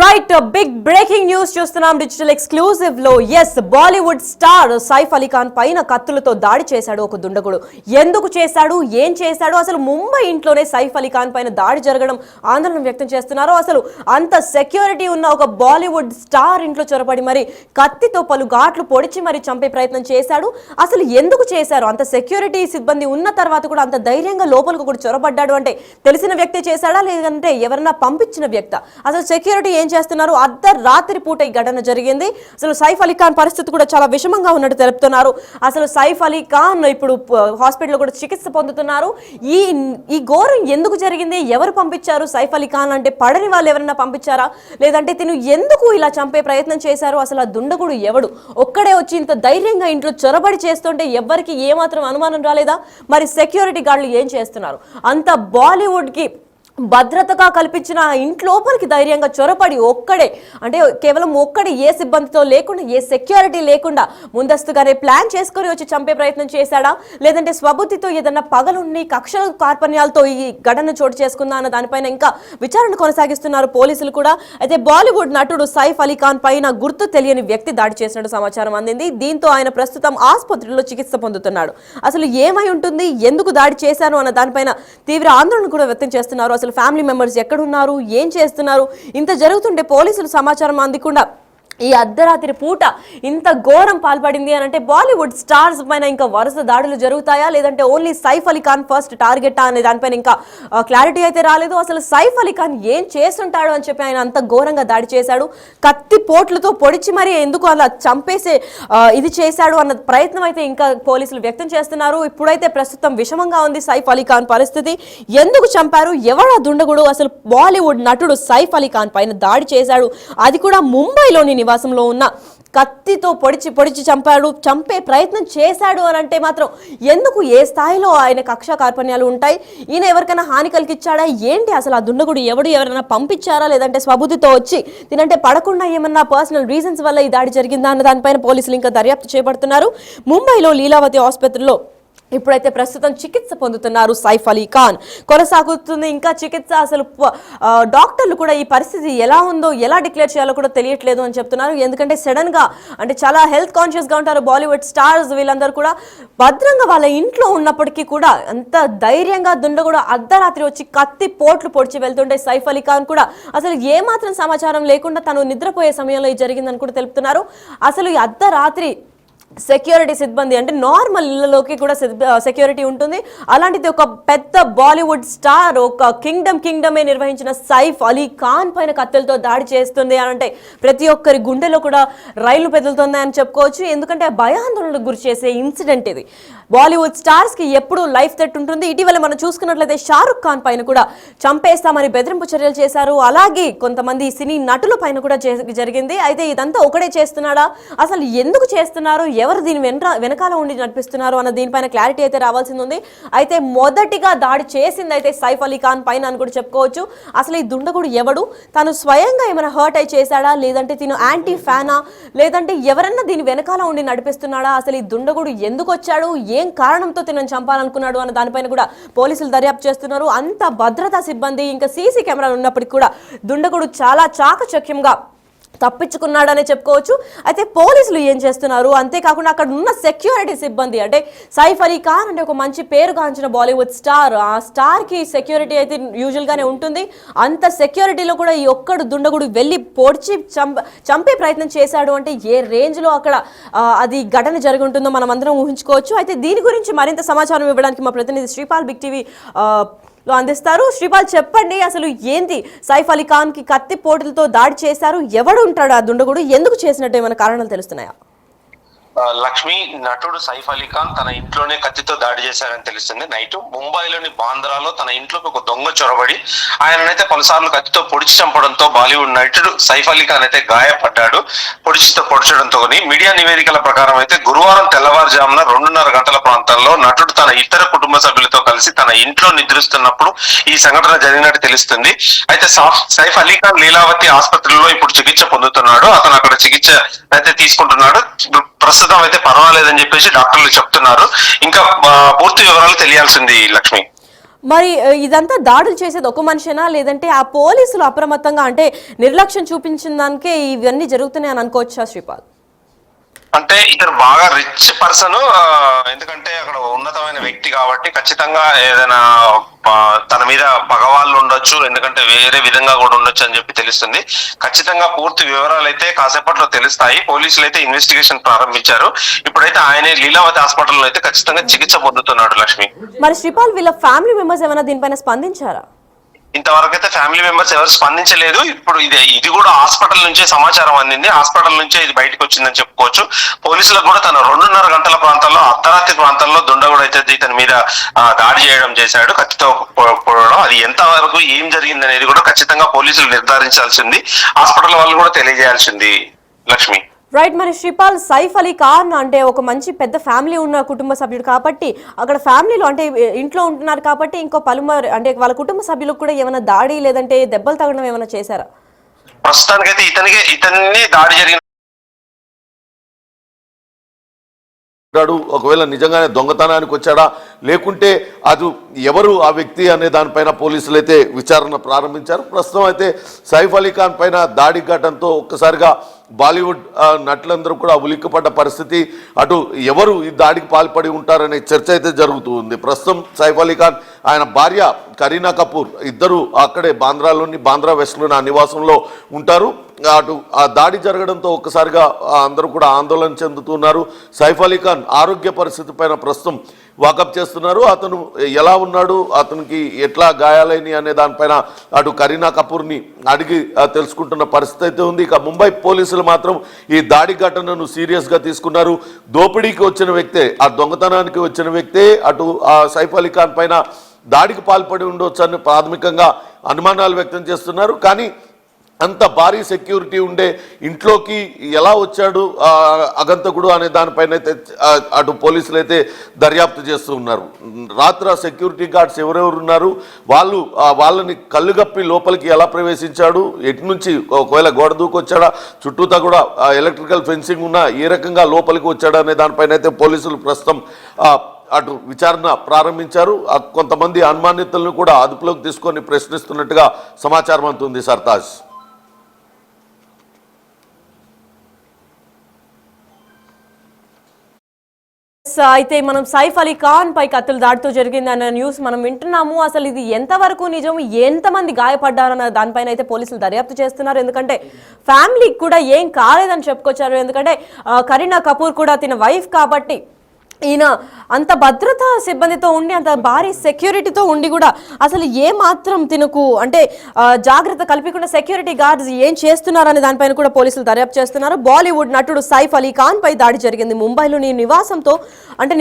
Right big breaking news చూస్తున్నాం digital exclusive లో. Yes, Bollywood star Saif Ali Khan పైన కత్తులతో దాడి చేశాడు ఒక దుండగుడు. ఎందుకు చేశాడు, ఏం చేశాడు, అసలు ముంబై ఇంట్లోనే సైఫ్ అలీ ఖాన్ పైన దాడి జరగడం ఆందోళన వ్యక్తం చేస్తున్నారు. అసలు అంత సెక్యూరిటీ ఉన్న ఒక బాలీవుడ్ స్టార్ ఇంట్లో చొరబడి మరి కత్తితో పలు ఘాట్లు పొడిచి మరి చంపే ప్రయత్నం చేశాడు. అసలు ఎందుకు చేశారు? అంత సెక్యూరిటీ సిబ్బంది ఉన్న తర్వాత కూడా అంత ధైర్యంగా లోపలికి కూడా చొరబడ్డాడు అంటే తెలిసిన వ్యక్తి చేశాడా లేదంటే ఎవరన్నా పంపించిన వ్యక్త? అసలు సెక్యూరిటీ ఏం చేస్తున్నారు? అర్ధరాత్రి పూట ఈ ఘటన జరిగింది. అసలు సైఫ్ అలీ ఖాన్ పరిస్థితి కూడా చాలా విషమంగా ఉన్నట్టు తెలుపుతున్నారు. అసలు సైఫ్ అలీ ఖాన్ ఇప్పుడు హాస్పిటల్లో కూడా చికిత్స పొందుతున్నారు. ఈ ఘోరం ఎందుకు జరిగింది? ఎవరు పంపించారు సైఫ్ అలీ ఖాన్? అంటే పడని వాళ్ళు ఎవరన్నా పంపించారా లేదంటే తిను ఎందుకు ఇలా చంపే ప్రయత్నం చేశారు? అసలు ఆ దుండగుడు ఎవడు? ఒక్కడే వచ్చి ఇంత ధైర్యంగా ఇంట్లో చొరబడి చేస్తుంటే ఎవరికి ఏమాత్రం అనుమానం రాలేదా? మరి సెక్యూరిటీ గార్డులు ఏం చేస్తున్నారు? అంత బాలీవుడ్కి భద్రతగా కల్పించిన ఇంట్లోపలికి ధైర్యంగా చొరపడి ఒక్కడే, అంటే కేవలం ఒక్కడే, ఏ సిబ్బందితో లేకుండా, ఏ సెక్యూరిటీ లేకుండా ముందస్తుగానే ప్లాన్ చేసుకొని వచ్చి చంపే ప్రయత్నం చేశాడా లేదంటే స్వబుద్ధితో ఏదన్నా పగలుండి కక్షల కార్పణ్యాలతో ఈ ఘటన చోటు చేసుకుందా అన్న దానిపైన ఇంకా విచారణ కొనసాగిస్తున్నారు పోలీసులు కూడా. అయితే బాలీవుడ్ నటుడు సైఫ్ అలీ ఖాన్ పైన గుర్తు తెలియని వ్యక్తి దాడి చేసినట్టు సమాచారం అందింది. దీంతో ఆయన ప్రస్తుతం ఆసుపత్రిలో చికిత్స పొందుతున్నాడు. అసలు ఏమై ఉంటుంది, ఎందుకు దాడి చేశారు అన్న దానిపైన తీవ్ర ఆందోళన కూడా వ్యక్తం చేస్తున్నారు. అసలు ఫ్యామిలీ మెంబర్స్ ఎక్కడున్నారు, ఏం చేస్తున్నారు? ఇంత జరుగుతుంటే పోలీసులు సమాచారం అందకుండా ఈ అర్ధరాత్రి పూట ఇంత ఘోరం పాల్పడింది అని అంటే బాలీవుడ్ స్టార్స్ పైన ఇంకా వరుస దాడులు జరుగుతాయా లేదంటే only Saif Ali Khan first target అనే దానిపైన ఇంకా క్లారిటీ అయితే రాలేదు. అసలు సైఫ్ అలీ ఖాన్ ఏం చేస్తుంటాడు అని చెప్పి ఆయన అంత ఘోరంగా దాడి చేశాడు. కత్తి పోట్లతో పొడిచి మరి ఎందుకు అలా చంపేసే ఇది చేశాడు అన్న ప్రయత్నం అయితే ఇంకా పోలీసులు వ్యక్తం చేస్తున్నారు. ఇప్పుడైతే ప్రస్తుతం విషమంగా ఉంది సైఫ్ అలీ ఖాన్ పరిస్థితి. ఎందుకు చంపారు, ఎవడా దుండగుడు? అసలు బాలీవుడ్ నటుడు సైఫ్ అలీ ఖాన్ పైన దాడి చేశాడు, అది కూడా ముంబైలోని నివాసంలో ఉన్న కత్తితో పొడిచి చంపే ప్రయత్నం చేశాడు అని అంటే మాత్రం ఎందుకు, ఏ స్థాయిలో ఆయన కక్ష కార్పణ్యాలు ఉంటాయి? ఈయన ఎవరికైనా హాని కలిగించాడా ఏంటి? అసలు ఆ దుండగుడు ఎవరైనా పంపించారా లేదంటే స్వబుద్ధితో వచ్చి తినంటే పడకుండా ఏమన్నా పర్సనల్ రీజన్స్ వల్ల ఈ దాడి జరిగిందా అన్న దానిపైన పోలీసులు ఇంకా దర్యాప్తు చేపడుతున్నారు. ముంబైలో లీలావతి ఆసుపత్రిలో ఇప్పుడైతే ప్రస్తుతం చికిత్స పొందుతున్నారు సైఫ్ అలీ ఖాన్. కొనసాగుతుంది ఇంకా చికిత్స. అసలు డాక్టర్లు కూడా ఈ పరిస్థితి ఎలా ఉందో, ఎలా డిక్లేర్ చేయాలో కూడా తెలియట్లేదు అని చెప్తున్నారు. ఎందుకంటే సడన్ గా, అంటే చాలా హెల్త్ కాన్షియస్ గా ఉంటారు బాలీవుడ్ స్టార్స్, వీళ్ళందరూ కూడా భద్రంగా వాళ్ళ ఇంట్లో ఉన్నప్పటికీ కూడా అంత ధైర్యంగా దుండగుడు అర్ధరాత్రి వచ్చి కత్తి పోట్లు పొడిచి వెళ్తుంటే సైఫ్ అలీ ఖాన్ కూడా అసలు ఏమాత్రం సమాచారం లేకుండా తను నిద్రపోయే సమయంలో ఇది జరిగిందని కూడా తెలుపుతున్నారు. అసలు ఈ అర్ధరాత్రి సెక్యూరిటీ సిబ్బంది, అంటే నార్మల్ ఇళ్లలోకి కూడా సెక్యూరిటీ ఉంటుంది, అలాంటిది ఒక పెద్ద బాలీవుడ్ స్టార్ ఒక కింగ్డమే నిర్వహించిన సైఫ్ అలీ ఖాన్ పైన కత్తులతో దాడి చేస్తుంది అని అంటే ప్రతి ఒక్కరి గుండెలో కూడా రైలు పెదులుతుంది అని చెప్పుకోవచ్చు. ఎందుకంటే భయాందోళనకు గురి చేసే ఇన్సిడెంట్ ఇది. బాలీవుడ్ స్టార్స్ కి ఎప్పుడు లైఫ్ థ్రెట్ ఉంటుంది. ఇటీవల మనం చూసుకున్నట్లయితే షారుఖ్ ఖాన్ పైన కూడా చంపేస్తామని బెదిరింపు చర్యలు చేశారు. అలాగే కొంతమంది సినీ నటుల పైన కూడా జరిగింది. అయితే ఇదంతా ఒకడే చేస్తున్నాడా, అసలు ఎందుకు చేస్తున్నారు, ఎవరు దీని వెనకాల ఉండి నడిపిస్తున్నారు అన్న దీనిపైన క్లారిటీ అయితే రావాల్సింది ఉంది. అయితే మొదటిగా దాడి చేసింది అయితే సైఫ్ అలీ ఖాన్ పైన అని కూడా చెప్పుకోవచ్చు. అసలు ఈ దుండగుడు ఎవడు, తను స్వయంగా ఏమైనా హర్ట్ అయి చేశాడా లేదంటే తిను యాంటీ ఫ్యానా లేదంటే ఎవరన్నా దీని వెనకాల ఉండి నడిపిస్తున్నాడా? అసలు ఈ దుండగుడు ఎందుకు వచ్చాడు, ఏం కారణంతో తినని చంపాలనుకున్నాడు అన్న దానిపైన కూడా పోలీసులు దర్యాప్తు చేస్తున్నారు. అంత భద్రతా సిబ్బంది ఇంకా సీసీ కెమెరాలు ఉన్నప్పటికీ కూడా దుండగుడు చాలా చాకచక్యంగా తప్పించుకున్నాడనే చెప్పుకోవచ్చు. అయితే పోలీసులు ఏం చేస్తున్నారు, అంతేకాకుండా అక్కడ ఉన్న సెక్యూరిటీ సిబ్బంది, అంటే సైఫ్ అలీ ఖాన్ అంటే ఒక మంచి పేరుగాంచిన బాలీవుడ్ స్టార్, ఆ స్టార్ కి సెక్యూరిటీ అయితే యూజువల్ గానే ఉంటుంది. అంత సెక్యూరిటీలో కూడా ఈ ఒక్కడు దుండగుడు వెళ్ళి పొడిచి చంపే ప్రయత్నం చేశాడు అంటే ఏ రేంజ్ లో అక్కడ అది ఘటన జరిగి ఉంటుందో మనం అందరం ఊహించుకోవచ్చు. అయితే దీని గురించి మరింత సమాచారం ఇవ్వడానికి మా ప్రతినిధి శ్రీపాల్ బిగ్ టీవీ లో అందిస్తారు. శ్రీపాల్, చెప్పండి, అసలు ఏంటి సైఫ్ అలీ ఖాన్ కి కత్తి పోటులతో దాడి చేశారు, ఎవడు ఉంటాడు ఆ దుండగుడు, ఎందుకు చేసినట్టు ఏమైనా కారణాలు తెలుస్తున్నాయా? లక్ష్మి, నటుడు సైఫ్ అలీ ఖాన్ తన ఇంట్లోనే కత్తితో దాడి చేశారని తెలుస్తుంది. నైట్ ముంబైలోని బాంద్రాలో తన ఇంట్లోకి ఒక దొంగ చొరబడి ఆయననైతే పలుసార్లు కత్తితో పొడిచి చంపడంతో బాలీవుడ్ నటుడు సైఫ్ అలీ ఖాన్ అయితే గాయపడ్డాడు. పొడిచడంతో మీడియా నివేదికల ప్రకారం అయితే గురువారం తెల్లవారుజామున 2:30 గంటల ప్రాంతాల్లో నటుడు తన ఇతర కుటుంబ సభ్యులతో కలిసి తన ఇంట్లో నిద్రిస్తున్నప్పుడు ఈ సంఘటన జరిగినట్టు తెలుస్తుంది. అయితే సైఫ్ అలీ ఖాన్ లీలావతి ఆసుపత్రిలో ఇప్పుడు చికిత్స పొందుతున్నాడు. అతను అక్కడ చికిత్స అయితే తీసుకుంటున్నాడు. ప్రస్తుతం అయితే పర్వాలేదని చెప్పేసి డాక్టర్లు చెప్తున్నారు. ఇంకా పూర్తి వివరాలు తెలియాల్సింది లక్ష్మి. మరి ఇదంతా దాడులు చేసేది ఒక మనిషేనా, లేదంటే ఆ పోలీసులు అప్రమత్తంగా అంటే నిర్లక్ష్యం చూపించిన దానికే ఇవన్నీ జరుగుతున్నాయి అని అనుకోవచ్చా శ్రీపాల్? అంటే ఇతను బాగా రిచ్ పర్సన్, ఎందుకంటే అక్కడ ఉన్నతమైన వ్యక్తి కాబట్టి ఖచ్చితంగా ఏదైనా తన మీద పగవాళ్ళు ఉండొచ్చు, ఎందుకంటే వేరే విధంగా కూడా ఉండొచ్చు అని చెప్పి తెలుస్తుంది. ఖచ్చితంగా పూర్తి వివరాలు అయితే కాసేపట్లో తెలుస్తాయి. పోలీసులు అయితే ఇన్వెస్టిగేషన్ ప్రారంభించారు. ఇప్పుడైతే ఆయన లీలావతి హాస్పిటల్లో అయితే ఖచ్చితంగా చికిత్స పొందుతున్నాడు. లక్ష్మి, మరి శ్రీపాల్ వీళ్ళ ఫ్యామిలీ మెంబర్స్ ఏమైనా దీనిపైన స్పందించారా? ఇంతవరకు అయితే ఫ్యామిలీ మెంబర్స్ ఎవరు స్పందించలేదు. ఇప్పుడు ఇది కూడా హాస్పిటల్ నుంచే సమాచారం అందింది. హాస్పిటల్ నుంచే ఇది బయటకు వచ్చిందని చెప్పుకోవచ్చు. పోలీసులకు కూడా తన 2:30 గంటల ప్రాంతంలో, అర్ధరాత్రి ప్రాంతంలో దుండగుడు అయితే ఇతని మీద దాడి చేయడం చేశాడు, కత్తితో పొడవడం. అది ఎంత వరకు ఏం జరిగింది అనేది కూడా ఖచ్చితంగా పోలీసులు నిర్ధారించాల్సింది, హాస్పిటల్ వాళ్ళు కూడా తెలియజేయాల్సింది. లక్ష్మి, రైట్. మరి శ్రీపాల్, సైఫ్ అలీ ఖాన్ అంటే ఒక మంచి పెద్ద ఫ్యామిలీ ఉన్న కుటుంబ సభ్యుడు కాబట్టి అక్కడ ఫ్యామిలీలో అంటే ఇంట్లో ఉంటున్నారు కాబట్టి ఇంకో పలుమారు అంటే వాళ్ళ కుటుంబ సభ్యులకు కూడా ఏమైనా దాడి లేదంటే దెబ్బలు తగడం ఏమైనా చేశారా? ప్రస్తుతానికైతే ఇతన్ని దాడి జరిగిన ఒకవేళ నిజంగానే దొంగతనానికి వచ్చాడా లేకుంటే అది ఎవరు ఆ వ్యక్తి అనే దానిపైన పోలీసులు అయితే విచారణ ప్రారంభించారు. ప్రస్తుతం అయితే సైఫ్ అలీ ఖాన్ పైన దాడి ఘటనతో ఒక్కసారిగా బాలీవుడ్ నటులందరూ కూడా ఉలిక్కిపడ్డ పరిస్థితి. అటు ఎవరు ఈ దాడికి పాల్పడి ఉంటారనే చర్చ అయితే జరుగుతూ ఉంది. ప్రస్తుతం సైఫ్ అలీ ఖాన్, ఆయన భార్య కరీనా కపూర్ ఇద్దరు అక్కడే బాంద్రా వెస్ట్లోని ఆ నివాసంలో ఉంటారు. అటు ఆ దాడి జరగడంతో ఒక్కసారిగా అందరూ కూడా ఆందోళన చెందుతున్నారు. సైఫ్ అలీ ఖాన్ ఆరోగ్య పరిస్థితి పైన ప్రస్తుతం వాకప్ చేస్తున్నారు. అతను ఎలా ఉన్నాడు, అతనికి ఎట్లా గాయాలైనవి అనే దానిపైన అటు కరీనా కపూర్ని అడిగి తెలుసుకుంటున్న పరిస్థితి అయితే ఉంది. ఇక ముంబై పోలీసులు మాత్రం ఈ దాడి ఘటనను సీరియస్గా తీసుకున్నారు. దోపిడీకి వచ్చిన వ్యక్తే, ఆ దొంగతనానికి వచ్చిన వ్యక్తే అటు ఆ సైఫ్ అలీ ఖాన్ పైన దాడికి పాల్పడి ఉండొచ్చు అని ప్రాథమికంగా అనుమానాలు వ్యక్తం చేస్తున్నారు. కానీ అంత భారీ సెక్యూరిటీ ఉండే ఇంట్లోకి ఎలా వచ్చాడు అగంతకుడు అనే దానిపైన అయితే అటు పోలీసులు అయితే దర్యాప్తు చేస్తూ ఉన్నారు. రాత్రి సెక్యూరిటీ గార్డ్స్ ఎవరెవరు ఉన్నారు, వాళ్ళని కళ్ళుగప్పి లోపలికి ఎలా ప్రవేశించాడు, ఎటు నుంచి ఒకవేళ గోడ దూకొచ్చాడా, చుట్టూతా కూడా ఎలక్ట్రికల్ ఫెన్సింగ్ ఉన్నా ఏ రకంగా లోపలికి వచ్చాడా అనే దానిపైన అయితే పోలీసులు ప్రస్తుతం అటు విచారణ ప్రారంభించారు. కొంతమంది అనుమానితులను కూడా అదుపులోకి తీసుకొని ప్రశ్నిస్తున్నట్టుగా సమాచారం అందుతుంది. సర్తాజ్, అయితే మనం సైఫ్ అలీ ఖాన్ పై కత్తుల దాడితో జరిగింది అన్న న్యూస్ మనం వింటున్నాము. అసలు ఇది ఎంతవరకు నిజం, ఎంతమంది గాయపడ్డారన్న దానిపైన అయితే పోలీసులు దర్యాప్తు చేస్తున్నారు. ఎందుకంటే ఫ్యామిలీకి కూడా ఏం కాలేదని చెప్పుకొచ్చారు. ఎందుకంటే కరీనా కపూర్ కూడా తిన వైఫ్ కాబట్టి ఈయన అంత భద్రతా సిబ్బందితో ఉండి, అంత భారీ సెక్యూరిటీతో ఉండి కూడా అసలు ఏ మాత్రం తినకు అంటే జాగ్రత్త కల్పించకుండా సెక్యూరిటీ గార్డ్స్ ఏం చేస్తున్నారనే దానిపైన కూడా పోలీసులు దర్యాప్తు చేస్తున్నారు. బాలీవుడ్ నటుడు సైఫ్ అలీ ఖాన్ పై దాడి జరిగింది ముంబైలోని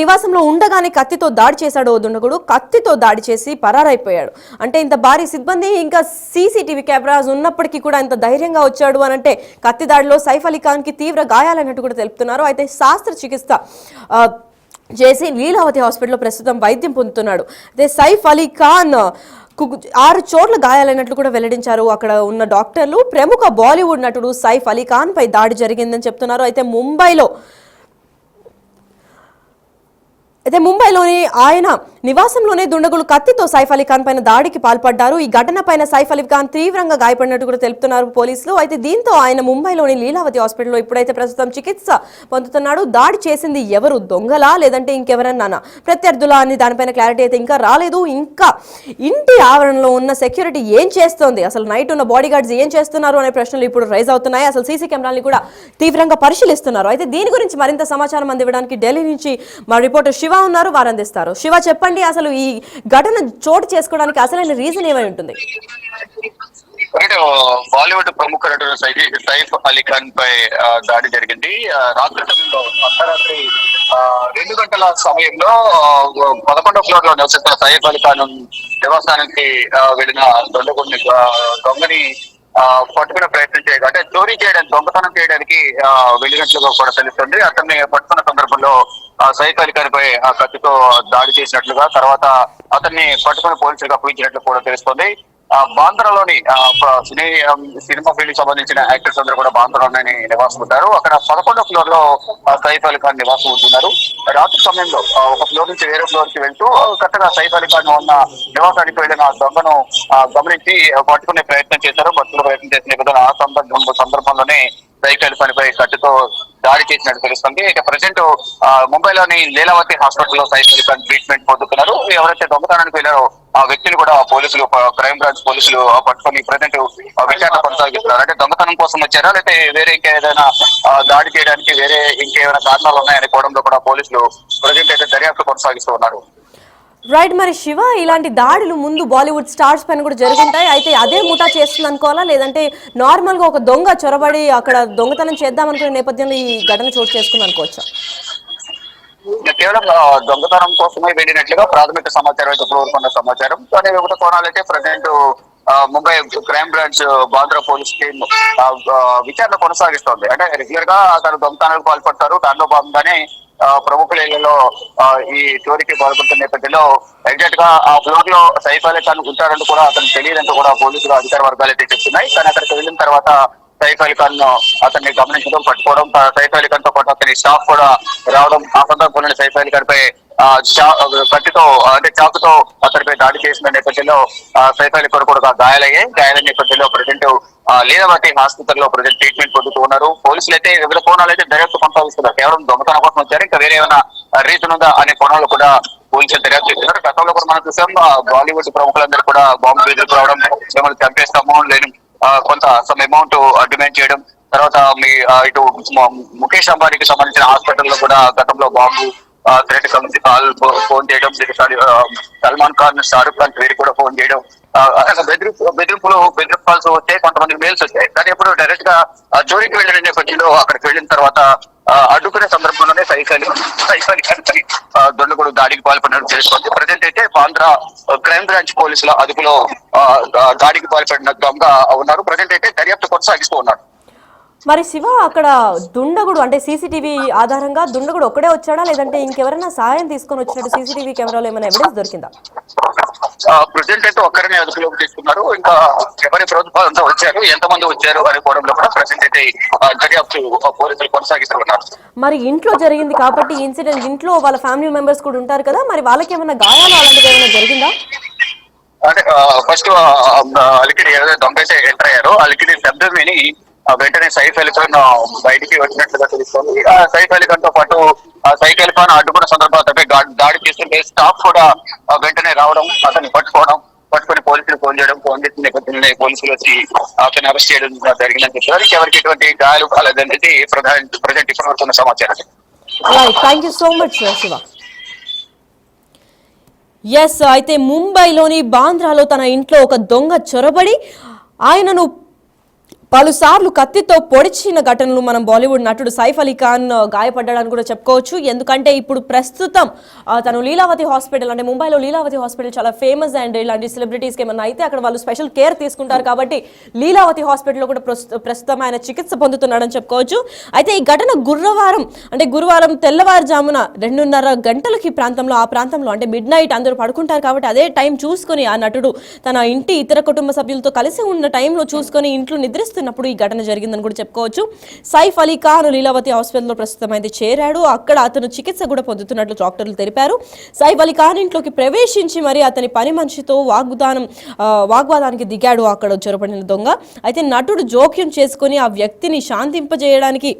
నివాసంలో ఉండగానే కత్తితో దాడి చేశాడు ఓ దుండగుడు. కత్తితో దాడి చేసి పరారైపోయాడు. అంటే ఇంత భారీ సిబ్బంది ఇంకా సీసీటీవీ కెమెరాస్ ఉన్నప్పటికీ కూడా ఇంత ధైర్యంగా వచ్చాడు అని అంటే కత్తి దాడిలో సైఫ్ అలీ ఖాన్ కి తీవ్ర గాయాలన్నట్టు కూడా తెలుపుతున్నారు. అయితే శస్త్రచికిత్స చేసి లీలావతి హాస్పిటల్లో ప్రస్తుతం వైద్యం పొందుతున్నాడు. అయితే సైఫ్ అలీ ఖాన్ 6 చోట్ల గాయాలైనట్లు కూడా వెల్లడించారు అక్కడ ఉన్న డాక్టర్లు. ప్రముఖ బాలీవుడ్ నటుడు సైఫ్ అలీ ఖాన్ పై దాడి జరిగిందని చెప్తున్నారు. అయితే ముంబైలోని ఆయన నివాసంలోనే దుండగులు కత్తితో సైఫ్ అలీ ఖాన్ పైన దాడికి పాల్పడ్డారు. ఈ ఘటన పైన సైఫ్ అలీ ఖాన్ తీవ్రంగా గాయపడినట్టు కూడా తెలుపుతున్నారు పోలీసులు. అయితే దీంతో ఆయన ముంబైలోని లీలావతి హాస్పిటల్లో ఇప్పుడైతే ప్రస్తుతం చికిత్స పొందుతున్నాడు. దాడి చేసింది ఎవరు, దొంగలా లేదంటే ఇంకెవరన్నా ప్రత్యర్థులా అని దానిపైన క్లారిటీ అయితే ఇంకా రాలేదు. ఇంకా ఇంటి ఆవరణలో ఉన్న సెక్యూరిటీ ఏం చేస్తోంది, అసలు నైట్ ఉన్న బాడీ గార్డ్స్ ఏం చేస్తున్నారు అనే ప్రశ్నలు ఇప్పుడు రైజ్ అవుతున్నాయి. అసలు సీసీ కెమెరాలని కూడా తీవ్రంగా పరిశీలిస్తున్నారు. అయితే దీని గురించి మరింత సమాచారం అందివ్వడానికి ఢిల్లీ నుంచి మా రిపోర్టర్ శివ ఉన్నారు, వారు అందిస్తారు. శివ, చెప్పండి, అసలు ఈ ఘటన చోటు చేసుకోవడానికి అసలైన రీజన్ ఏమై ఉంటుంది? బాలీవుడ్ ప్రముఖ నటుడు సైఫ్ అలీ ఖాన్ పై దాడి జరిగింది. రాత్రి సమయంలో అర్ధరాత్రి 2 గంటల సమయంలో 11వ ఫ్లోర్ లో నివసిస్తున్న సైఫ్ అలీ ఖాన్ నివాసానికి వెళ్ళిన దొంగని పట్టుకునే ప్రయత్నం చేయగా, అంటే చోరీ చేయడానికి, దొంగతనం చేయడానికి వెళ్ళినట్లుగా కూడా తెలుస్తుంది. అతన్ని పట్టుకున్న సందర్భంలో సైఫ్ అలీ ఖాన్ పై కత్తితో దాడి చేసినట్లుగా, తర్వాత అతన్ని పట్టుకుని పోలీసులకు అప్పగించినట్లు కూడా తెలుస్తుంది. బాంద్రాలోని సినిమా ఫీల్డ్ సంబంధించిన యాక్టర్స్ అందరూ కూడా బాంద్రాలోనే నివాసం ఉంటారు. అక్కడ 11వ ఫ్లోర్ లో సైఫ్ అలీ ఖాన్ నివాసం ఉంటున్నారు. రాత్రి సమయంలో ఒక ఫ్లోర్ నుంచి వేరే ఫ్లోర్ కి వెళ్తూ కరెక్ట్గా సైఫ్ అలీ ఖాన్ ఉన్న నివాసానికి వెళ్ళిన దొంగను గమనించి పట్టుకునే ప్రయత్నం చేశారు. పట్టుకునే ప్రయత్నం చేసిన నేపథ్యంలో ఆ సందర్భంలోనే సైఫ్ అలీ ఖాన్ పై కత్తితో దాడి చేసినట్టు తెలుస్తుంది. ఇక ప్రజెంట్ ముంబైలోని లీలావతి హాస్పిటల్లో సైఫ్ అలీ ఖాన్ ట్రీట్మెంట్ పొందుతున్నారు. ఎవరైతే దొంగతనానికి వెళ్ళారో ఆ వ్యక్తిని కూడా పోలీసులు, క్రైమ్ బ్రాంచ్ పోలీసులు పట్టుకొని ప్రజెంట్ విచారణ కొనసాగిస్తున్నారు. అంటే దొంగతనం కోసం వచ్చారా, లేకపోతే వేరే ఇంకేదైనా దాడి చేయడానికి వేరే ఇంకేమైనా కారణాలు ఉన్నాయని కోవడంలో కూడా పోలీసులు ప్రజెంట్ అయితే దర్యాప్తు కొనసాగిస్తూ ఉన్నారు. రైట్, మరి శివ, ఇలాంటి దాడులు ముందు బాలీవుడ్ స్టార్స్ పైన కూడా జరుగుంటాయి. అయితే అదే ముఠా చేస్తుంది అనుకోవాలా, లేదంటే నార్మల్ గా ఒక దొంగ చొరబడి అక్కడ దొంగతనం చేద్దాం అనుకునే నేపథ్యంలో ఈ ఘటన చోటు చేసుకుంది అనుకోవచ్చా? కేవలం దొంగతనం కోసమే వెళ్ళినట్లుగా ప్రాథమిక సమాచారం అయితే కోరుకున్న సమాచారం. కానీ వివిధ కోణాలైతే present Mumbai crime branch Bandra police team విచారణ కొనసాగిస్తోంది. అంటే రెగ్యులర్ గా తను దొంగతనాలకు పాల్పడతారు. దానిలో భాగంగానే ప్రముఖుల ఇళ్లలో ఈ చోరీకి పాల్పడుతున్న నేపథ్యంలో ఎగ్జాక్ట్ గా ఆ ఫ్లోర్ లో సైఫ్ అలీ ఖాన్ ఉంటారంటూ కూడా అతను తెలియదంటూ కూడా పోలీసులు అధికార వర్గాలు అయితే చెప్తున్నాయి. కానీ అక్కడికి వెళ్ళిన తర్వాత సైఫ్ అలీ ఖాన్ అతన్ని గమనించడం, పట్టుకోవడం, సైఫ్ అలీ ఖాన్ తో పాటు అతని స్టాఫ్ కూడా రావడం, ఆ సందర్భంలో సైఫ్ అలీ ఖాన్ పై కత్తితో అంటే చాకుతో అతనిపై దాడి చేసిన నేపథ్యంలో సైఫ్ అలీ ఖాన్ కూడా గాయాలైన నేపథ్యంలో ప్రజెంట్ లీలావతి హాస్పిటల్లో ప్రజెంట్ ట్రీట్మెంట్ పొందుతూ ఉన్నారు. పోలీసులు అయితే వివిధ కోణాలు అయితే దర్యాప్తు కొనసాగిస్తున్నారు. కేవలం దొంగతనం కోసం వచ్చారు, ఇంకా వేరే ఏమైనా రీజన్ ఉందా అనే కోణాలు కూడా పోలీసులు దర్యాప్తు చేస్తున్నారు. గతంలో కూడా మనం చూసాం బాలీవుడ్ ప్రముఖులందరూ కూడా బాంబు బెదిరింపు రావడం, మిమ్మల్ని చంపేస్తాము లేని కొంత సమ్ అమౌంట్ డిమాండ్ చేయడం, తర్వాత మీ ఇటు ముఖేష్ అంబానీకి సంబంధించిన హాస్పిటల్లో కూడా గతంలో బాంబు థ్రెట్ ఫోన్ చేయడం, సల్మాన్ ఖాన్, షారుఖ్ ఖాన్ పేరు కూడా ఫోన్ చేయడం, బెదిరింపాల్సి వస్తే కొంతమంది మెయిల్స్ వచ్చాయి. కానీ ఇప్పుడు డైరెక్ట్ గా చోరీకి వెళ్ళిన నేపథ్యంలో అక్కడికి వెళ్ళిన తర్వాత అడ్డుకునే సందర్భంలోనే సైఫ్ అలీ ఖాన్ దొండగూడు దాడికి పాల్పడినట్టు తెలుస్తోంది. ప్రజెంట్ అయితే బాంద్రా క్రైమ్ బ్రాంచ్ పోలీసుల అదుపులో దాడికి పాల్పడిన దొంగ ఉన్నారు. ప్రజెంట్ అయితే దర్యాప్తు కొనసాగిస్తూ ఉన్నారు. మరి శివ, అక్కడ దుండగుడు అంటే సీసీటీవీ ఆధారంగా దుండగుడు ఒక్కడే వచ్చాడా, లేదంటే ఇంకెవరైనా సహాయం తీసుకొని వచ్చినట్టు సీసీటీవీ కెమెరాలో ఏమైనా ఎవిడెన్స్ దొరికిందా? ప్రెసిడెంట్ అయితే ఒక్కరిని అదుపులోకి తీసుకున్నారు. ఇంకా ఎవరి ప్రభుత్వాలంతా వచ్చారు, ఎంతమంది వచ్చారు అనే కోణంలో కూడా ప్రెసిడెంట్ అయితే దర్యాప్తు పోలీసులు కొనసాగిస్తున్నారు. మరి ఇంట్లో జరిగింది కాబట్టి ఇన్సిడెంట్, ఇంట్లో వాళ్ళ ఫ్యామిలీ మెంబర్స్ కూడా ఉంటారు కదా, మరి వాళ్ళకి ఏమైనా గాయాలు అలాంటివి ఏమైనా జరిగిందా? అంటే ఫస్ట్ అలికిడి ఏదైతే దొంగ అయితే ఎంటర్ అయ్యారో అలికిడి శబ్దం విని వెంటనే సైఫ్ అలీ ఖాన్ బయటికి వచ్చినట్లుగా తెలుస్తోంది. సైఫ్ అలీ ఖాన్ తో పాటు సైఫ్ అలీ ఖాన్ అడ్డుకున్న సందర్భంలో దాడి చేస్తుంటే స్టాఫ్ కూడా వెంటనే రావడం, అతన్ని పట్టుకొని పోలీసులు ఫోన్ చేసిన నేపథ్యంలో పోలీసులు వచ్చి అతన్ని అరెస్ట్ చేయడం జరిగిందని చెప్పారు. ఎవరికి ఎటువంటి గాయాలు కాలేదనేది ప్రజెంట్ ఇప్పటివరకు సమాచారం. Thank you so much Shiva. Yes, అయితే ముంబైలోని బాంద్రాలో తన ఇంట్లో ఒక దొంగ చొరబడి ఆయనను పలుసార్లు కత్తితో పొడిచిన ఘటనలు మనం బాలీవుడ్ నటుడు సైఫ్ అలీ ఖాన్ గాయపడ్డాడని కూడా చెప్పుకోవచ్చు. ఎందుకంటే ఇప్పుడు ప్రస్తుతం తను లీలావతి హాస్పిటల్, అంటే ముంబైలో లీలావతి హాస్పిటల్ చాలా ఫేమస్, అండ్ ఇలాంటి సెలబ్రిటీస్కి ఏమన్నా అయితే అక్కడ వాళ్ళు స్పెషల్ కేర్ తీసుకుంటారు. కాబట్టి లీలావతి హాస్పిటల్లో కూడా ప్రస్తుతం ఆయన చికిత్స పొందుతున్నాడని చెప్పుకోవచ్చు. అయితే ఈ ఘటన గురువారం తెల్లవారుజామున 2:30 గంటలకి ఆ ప్రాంతంలో అంటే మిడ్ నైట్ అందరూ పడుకుంటారు కాబట్టి అదే టైం చూసుకొని ఆ నటుడు తన ఇంటి ఇతర కుటుంబ సభ్యులతో కలిసి ఉన్న టైంలో చూసుకొని ఇంట్లో నిద్రిస్తున్నప్పుడు ఈ ఘటన జరిగిందని కూడా చెప్పుకోవచ్చు. సైఫ్ అలీ ఖాన్ లీలావతి హాస్పిటల్లో ప్రస్తుతం అయితే చేరాడు. అక్కడ అతను చికిత్స కూడా పొందుతున్నట్లు డాక్టర్లు తెలిపారు. సైఫ్ అలీ ఖాన్ ఇంట్లోకి ప్రవేశించి మరి అతని పని మనిషితో వాగ్వాదానికి దిగాడు అక్కడ చొరబడిన దొంగ. అయితే నటుడు జోక్యం చేసుకుని ఆ వ్యక్తిని శాంతింపజేయడానికి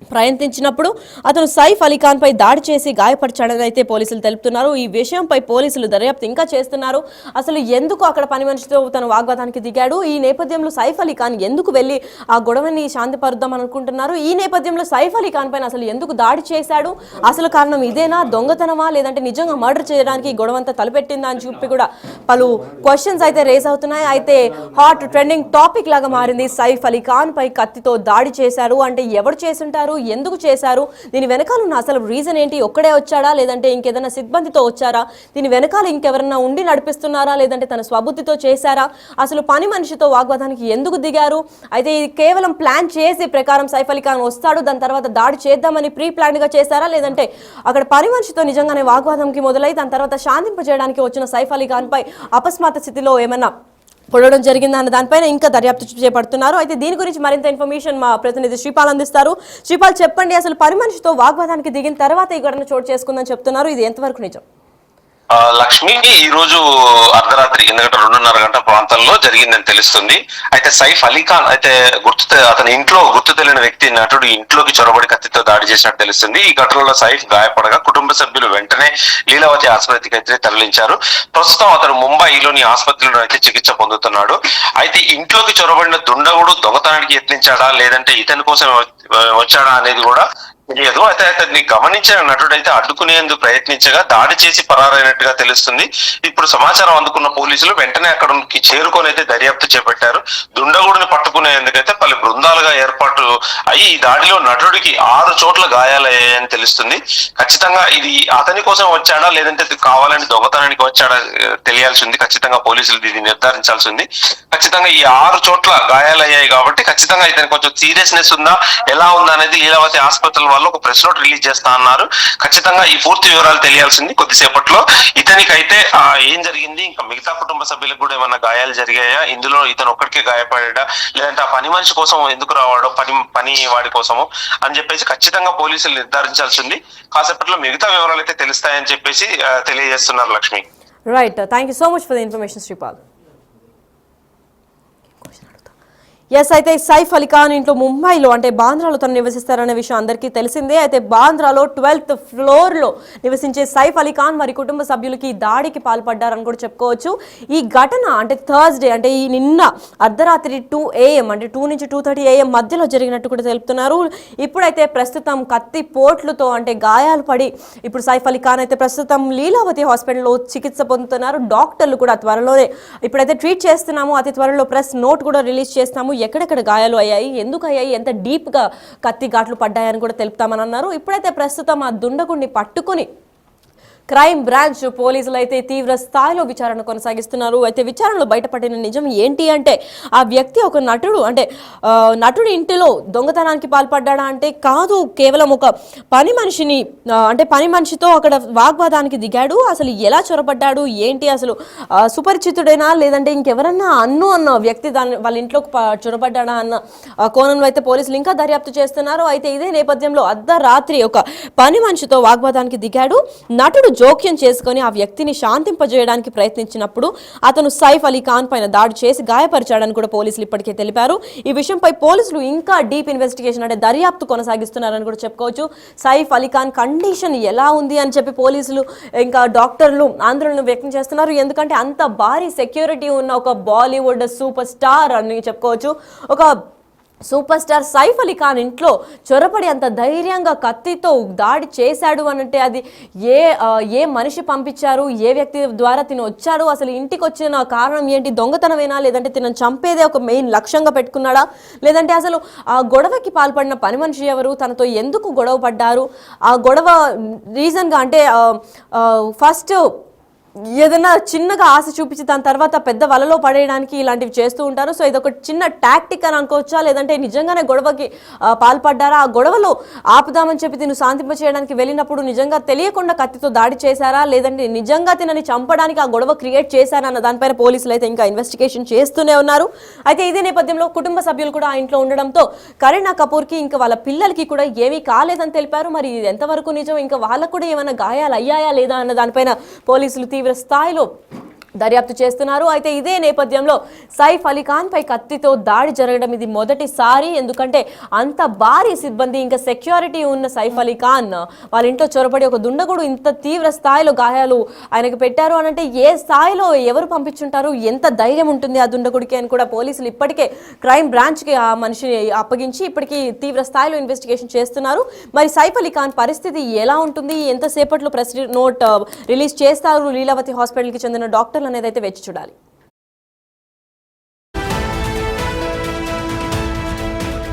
ప్రయత్నించినప్పుడు అతను సైఫ్ అలీ ఖాన్ పై దాడి చేసి గాయపరిచాడని అయితే పోలీసులు తెలుపుతున్నారు. ఈ విషయంపై పోలీసులు దర్యాప్తు ఇంకా చేస్తున్నారు. అసలు ఎందుకు అక్కడ పని మనిషితో తను వాగ్వాదానికి దిగాడు, ఈ నేపథ్యంలో సైఫ్ అలీ ఖాన్ ఎందుకు వెళ్ళి ఆ గొడవని శాంతిపరుద్దాం అనుకుంటున్నారు, ఈ నేపథ్యంలో సైఫ్ అలీ ఖాన్ పైన అసలు ఎందుకు దాడి చేశాడు, అసలు కారణం ఇదేనా, దొంగతనమా, లేదంటే నిజంగా మర్డర్ చేయడానికి గొడవంతా తలపెట్టిందా అని చెప్పి కూడా పలు క్వశ్చన్స్ అయితే రేస్ అవుతున్నాయి. అయితే హాట్ ట్రెండింగ్ టాపిక్ లాగా మారింది. సైఫ్ అలీ ఖాన్ పై కత్తితో దాడి చేశారు అంటే ఎవరు చేసుంటారు, ఎందుకు చేశారు, దీని వెనకాల ఉన్న అసలు రీజన్ ఏంటి, ఒక్కడే వచ్చాడా లేదంటే ఇంకేదైనా సిబ్బందితో వచ్చారా, దీని వెనకాల ఇంకెవరన్నా ఉండి నడిపిస్తున్నారా లేదంటే తన స్వబుద్ధితో చేశారా, అసలు పని మనిషితో వాగ్వాదానికి ఎందుకు దిగారు, అయితే ఇది కేవలం ప్లాన్ చేసి ప్రకారం సైఫ్ అలీ ఖాన్ వస్తాడు దాని తర్వాత దాడి చేద్దామని ప్రీ ప్లాన్ గా చేశారా, లేదంటే అక్కడ పని మనిషితో నిజంగానే వాగ్వాదంకి మొదలై దాని తర్వాత శాంతింపజేయడానికి వచ్చిన సైఫ్ అలీ ఖాన్ పై అపస్మారక స్థితిలో ఏమన్నా పొడవడం జరిగింది అన్న దానిపైన ఇంకా దర్యాప్తు చేపడుతున్నారు. అయితే దీని గురించి మరింత ఇన్ఫర్మేషన్ మా ప్రతినిధి శ్రీపాల్ అందిస్తారు. శ్రీపాల్, చెప్పండి, అసలు పని మనిషితో వాగ్వాదానికి దిగిన తర్వాత ఈ ఘటన చోటు చేసుకుందని చెప్తున్నారు. ఇది ఎంతవరకు నిజం? లక్ష్మి ఈ రోజు అర్ధరాత్రి 2:30 గంటల ప్రాంతంలో జరిగిందని తెలుస్తుంది. అయితే సైఫ్ అలీఖాన్ అయితే అతని ఇంట్లో గుర్తు తెలియని వ్యక్తి నటుడు ఇంట్లోకి చొరబడి కత్తితో దాడి చేసినట్టు తెలుస్తుంది. ఈ ఘటనలో సైఫ్ గాయపడగా కుటుంబ సభ్యులు వెంటనే లీలావతి ఆసుపత్రికి అయితే తరలించారు. ప్రస్తుతం అతను ముంబైలోని ఆసుపత్రిలో అయితే చికిత్స పొందుతున్నాడు. అయితే ఇంట్లోకి చొరబడిన దుండగుడు దొంగతనానికి యత్నించాడా లేదంటే ఇతని కోసం వచ్చాడా అనేది కూడా తెలియదు. అయితే అతన్ని గమనించిన నటుడైతే అడ్డుకునేందుకు ప్రయత్నించగా దాడి చేసి పరారైనట్టుగా తెలుస్తుంది. ఇప్పుడు సమాచారం అందుకున్న పోలీసులు వెంటనే అక్కడికి చేరుకొని అయితే దర్యాప్తు చేపట్టారు. దుండగుడిని పట్టుకునేందుకైతే పలు బృందాలుగా ఏర్పాటు అయ్యి ఈ దాడిలో నటుడికి 6 చోట్ల గాయాలయ్యాయని తెలుస్తుంది. ఖచ్చితంగా ఇది అతని కోసం వచ్చాడా లేదంటే కావాలని దొంగతనానికి వచ్చాడా తెలియాల్సి ఉంది. ఖచ్చితంగా పోలీసులు ఇది నిర్ధారించాల్సి ఉంది. ఖచ్చితంగా ఈ 6 చోట్ల గాయాలయ్యాయి కాబట్టి ఖచ్చితంగా ఇతనికి కొంచెం సీరియస్నెస్ ఉందా ఎలా ఉందా అనేది లీలావతి ఆసుపత్రుల వాళ్ళు ఒక ప్రెస్ నోట్ రిలీజ్ చేస్తా అన్నారు. ఖచ్చితంగా ఈ పూర్తి వివరాలు తెలియాల్సింది కొద్దిసేపట్లో. ఇతనికైతే ఏం జరిగింది, ఇంకా మిగతా కుటుంబ సభ్యులకు కూడా ఏమన్నా గాయాలు జరిగాయా, ఇందులో ఇతను ఒక్కడికే గాయపడా లేదంటే ఆ పని మనిషి కోసం ఎందుకు రావాడో పని వాడి కోసము అని చెప్పేసి ఖచ్చితంగా పోలీసులు నిర్ధారించాల్సింది. కాసేపట్లో మిగతా వివరాలు అయితే తెలుస్తాయని చెప్పేసి తెలియజేస్తున్నారు. Lakshmi, right, thank you so much for the information Sripal. Yes, అయితే సైఫ్ అలీఖాన్ ఇంట్లో ముంబైలో అంటే బాంద్రాలో తను నివసిస్తారనే విషయం అందరికీ తెలిసిందే. అయితే బాంద్రాలో 12th ఫ్లోర్లో నివసించే సైఫ్ అలీఖాన్ మరి కుటుంబ సభ్యులకి దాడికి పాల్పడ్డారని కూడా చెప్పుకోవచ్చు. ఈ ఘటన అంటే థర్స్డే అంటే ఈ నిన్న అర్ధరాత్రి 2 AM అంటే 2 నుంచి 2:30 AM మధ్యలో జరిగినట్టు కూడా తెలుపుతున్నారు. ఇప్పుడైతే ప్రస్తుతం కత్తి పోట్లతో అంటే గాయాలు పడి ఇప్పుడు సైఫ్ అలీఖాన్ అయితే ప్రస్తుతం లీలావతి హాస్పిటల్లో చికిత్స పొందుతున్నారు. డాక్టర్లు కూడా త్వరలోనే ఇప్పుడైతే ట్రీట్ చేస్తున్నాము, అతి త్వరలో ప్రెస్ నోట్ కూడా రిలీజ్ చేస్తాము, ఎక్కడెక్కడ గాయాలు అయ్యాయి, ఎందుకు అయ్యాయి, ఎంత డీప్గా కత్తి ఘాట్లు పడ్డాయని కూడా తెలుపుతామని అన్నారు. ఇప్పుడైతే ప్రస్తుతం ఆ దుండగుడిని పట్టుకుని క్రైమ్ బ్రాంచ్ పోలీసులు అయితే తీవ్ర స్థాయిలో విచారణ కొనసాగిస్తున్నారు. అయితే విచారణలో బయటపడిన నిజం ఏంటి అంటే ఆ వ్యక్తి ఒక నటుడు అంటే నటుడి ఇంటిలో దొంగతనానికి పాల్పడ్డా అంటే కాదు, కేవలం ఒక పని మనిషిని అంటే పని మనిషితో అక్కడ వాగ్వాదానికి దిగాడు. అసలు ఎలా చొరబడ్డాడు ఏంటి, అసలు సుపరిచితుడైనా లేదంటే ఇంకెవరన్నా అన్న వ్యక్తి వాళ్ళ ఇంట్లోకి చొరబడ్డా అన్న కోణంలో అయితే పోలీసులు ఇంకా దర్యాప్తు చేస్తున్నారు. అయితే ఇదే నేపథ్యంలో అర్ధరాత్రి ఒక పని మనిషితో వాగ్వాదానికి దిగాడు. నటుడు జోక్యం చేసుకుని ఆ వ్యక్తిని శాంతింపజేయడానికి ప్రయత్నించినప్పుడు అతను సైఫ్ అలీఖాన్ పైన దాడి చేసి గాయపరిచాడని కూడా పోలీసులు ఇప్పటికే తెలిపారు. ఈ విషయంపై పోలీసులు ఇంకా డీప్ ఇన్వెస్టిగేషన్ అంటే దర్యాప్తు కొనసాగిస్తున్నారని కూడా చెప్పుకోవచ్చు. సైఫ్ అలీఖాన్ కండిషన్ ఎలా ఉంది అని చెప్పి పోలీసులు ఇంకా డాక్టర్లు ఆందోళన వ్యక్తం చేస్తున్నారు. ఎందుకంటే అంత భారీ సెక్యూరిటీ ఉన్న ఒక బాలీవుడ్ సూపర్ స్టార్ అని చెప్పుకోవచ్చు. ఒక సూపర్ స్టార్ సైఫ్ అలీఖాన్ ఇంట్లో చొరపడి అంత ధైర్యంగా కత్తితో దాడి చేశాడు అనంటే అది ఏ మనిషి పంపించారు, ఏ వ్యక్తి ద్వారా తిను వచ్చాడు, అసలు ఇంటికి వచ్చిన కారణం ఏంటి, దొంగతనమేనా లేదంటే తినను చంపేదే ఒక మెయిన్ లక్ష్యంగా పెట్టుకున్నాడా, లేదంటే అసలు ఆ గొడవకి పాల్పడిన పని మనిషి ఎవరు, తనతో ఎందుకు గొడవ పడ్డారు, ఆ గొడవ రీజన్గా అంటే ఫస్ట్ ఏదైనా చిన్నగా ఆశ చూపించి దాని తర్వాత పెద్ద వలలో పడేయడానికి ఇలాంటివి చేస్తూ ఉంటారు. సో ఇది ఒక చిన్న టాక్టిక్ అని అనుకోవచ్చా, లేదంటే నిజంగానే గొడవకి పాల్పడ్డారా, ఆ గొడవలో ఆపుదామని చెప్పి తిను శాంతింప చేయడానికి వెళ్ళినప్పుడు నిజంగా తెలియకుండా కత్తితో దాడి చేశారా, లేదంటే నిజంగా తినని చంపడానికి ఆ గొడవ క్రియేట్ చేశారా అన్న దానిపైన పోలీసులు అయితే ఇంకా ఇన్వెస్టిగేషన్ చేస్తూనే ఉన్నారు. అయితే ఇదే నేపథ్యంలో కుటుంబ సభ్యులు కూడా ఆ ఇంట్లో ఉండడంతో కరీనా కపూర్కి ఇంకా వాళ్ళ పిల్లలకి కూడా ఏమీ కాలేదని తెలిపారు. మరి ఇది ఎంతవరకు నిజం, ఇంకా వాళ్ళకు కూడా ఏమైనా గాయాలు అయ్యాయా లేదా అన్న దానిపైన పోలీసులు తీవ్ర స్థాయిలో దర్యాప్తు చేస్తున్నారు. అయితే ఇదే నేపథ్యంలో సైఫ్ అలీఖాన్ పై కత్తితో దాడి జరగడం ఇది మొదటిసారి. ఎందుకంటే అంత భారీ సిబ్బంది ఇంకా సెక్యూరిటీ ఉన్న సైఫ్ అలీఖాన్ వాళ్ళ ఇంట్లో చొరబడి ఒక దుండగుడు ఇంత తీవ్ర స్థాయిలో గాయాలు ఆయనకు పెట్టారు అని అంటే ఏ స్థాయిలో ఎవరు పంపించుంటారు, ఎంత ధైర్యం ఉంటుంది ఆ దుండగుడికి అని కూడా పోలీసులు ఇప్పటికే క్రైమ్ బ్రాంచ్కి ఆ మనిషిని అప్పగించి ఇప్పటికీ తీవ్ర స్థాయిలో ఇన్వెస్టిగేషన్ చేస్తున్నారు. మరి సైఫ్ అలీఖాన్ పరిస్థితి ఎలా ఉంటుంది, ఎంతసేపట్లో ప్రెస్ నోట్ రిలీజ్ చేస్తారు లీలావతి హాస్పిటల్కి చెందిన డాక్టర్లు అనేది అయితే వేచి చూడాలి.